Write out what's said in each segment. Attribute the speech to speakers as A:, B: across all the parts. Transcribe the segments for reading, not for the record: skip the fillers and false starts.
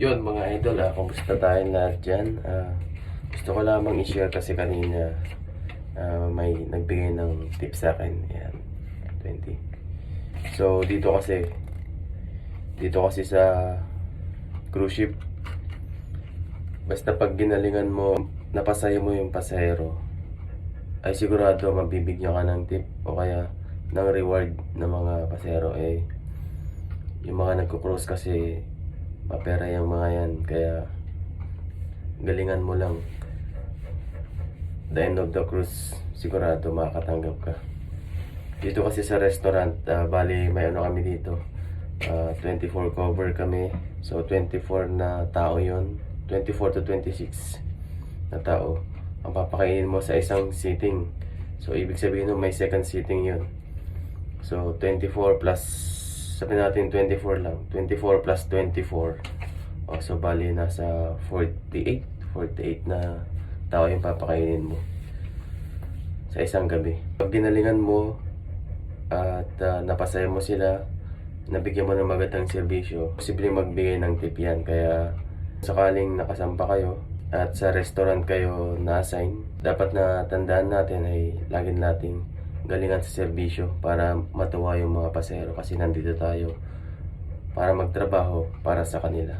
A: Yun mga idol, kumusta tayo lahat dyan? Gusto ko lamang i-share kasi kanina may nagbigay ng tip sa akin. Ayan, 20. So dito kasi sa cruise ship, basta pag ginalingan mo, napasaya mo yung pasahero, ay sigurado mabibigyan ka ng tip o kaya ng reward ng mga pasahero. Yung mga nagko-cruise kasi mapera yung mga yan, kaya galingan mo lang. The end of the cruise, sigurado makakatanggap ka. Dito kasi sa restaurant, bali may ano kami dito, 24 cover kami. So 24 na tao yon, 24 to 26 na tao ang papakainin mo sa isang sitting. So ibig sabihin nun, may second sitting yun. So 24 plus, sabi natin 24 lang, 24 plus 24, so bali nasa 48 na tao yung papakainin mo sa isang gabi. Pag ginalingan mo at napasaya mo sila, nabigyan mo ng magandang serbisyo, posibleng magbigay ng tip yan. Kaya sakaling nakasampa kayo at sa restaurant kayo na-assign, dapat na tandaan natin ay lagi nating galingan sa serbisyo para matuwa yung mga pasahero, kasi nandito tayo para magtrabaho para sa kanila,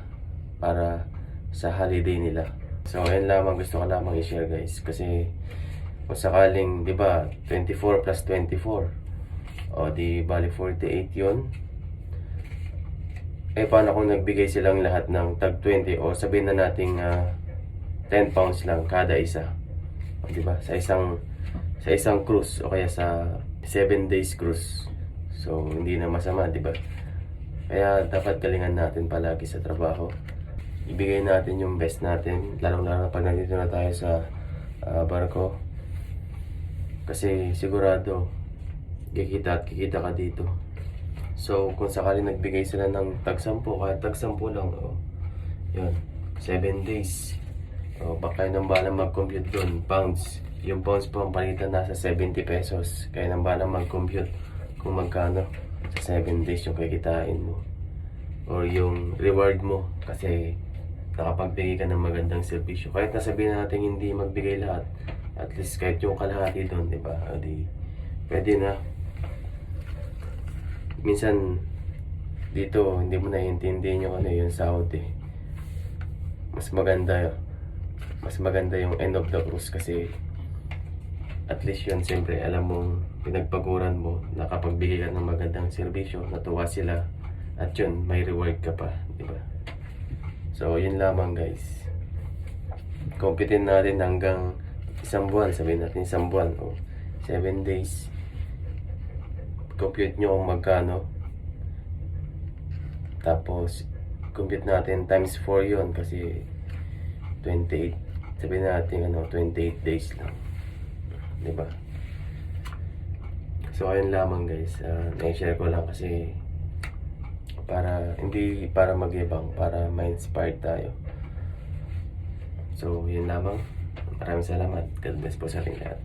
A: para sa holiday nila. So ayun lamang gusto ko lamang i-share guys, kasi kung sakaling, di ba, 24 plus 24, o di bali 48 yun. Paano kung nagbigay silang lahat ng tag 20, o sabihin na nating 10 pounds lang kada isa, o di ba, sa isang cruise, o kaya sa 7 days cruise. So hindi na masama, di ba? Kaya dapat galingan natin palagi sa trabaho, ibigay natin yung best natin, lalo pag nandito na tayo sa barko, kasi sigurado kikita ka dito. So kung sakaling nagbigay sila ng tag 10, kahit tag 10 lang, yun, 7 days, baka nang balang mag-compute doon, pounds. Yung pounds po ang palitan nasa 70 pesos. Kaya nang balang mag-compute kung magkano sa 7 days yung kikitain mo or yung reward mo, kasi nakapagbigay ka ng magandang serbisyo. Kahit nasabihin natin hindi magbigay lahat, at least kahit yung kalahati doon, di ba? Di pwede na. Minsan dito hindi mo naiintindihan yung yung sahod mas maganda yung end of the cruise, kasi at least yun, siyempre alam mong pinagpaguran mo, nakapagbigay ka ng magandang serbisyo, natuwa sila, at yun, may reward ka pa, di ba? So yun lamang guys, computin natin hanggang isang buwan, sabihin natin isang buwan o 7 days, compute nyo kung magkano, tapos compute natin times 4 yun, kasi 28, sabihin natin 28 days lang, di ba? So ayun lamang guys, na-share ko lang kasi hindi para magyabang, para ma-inspire tayo. So yun lamang, maraming salamat, God bless po sa ating lahat.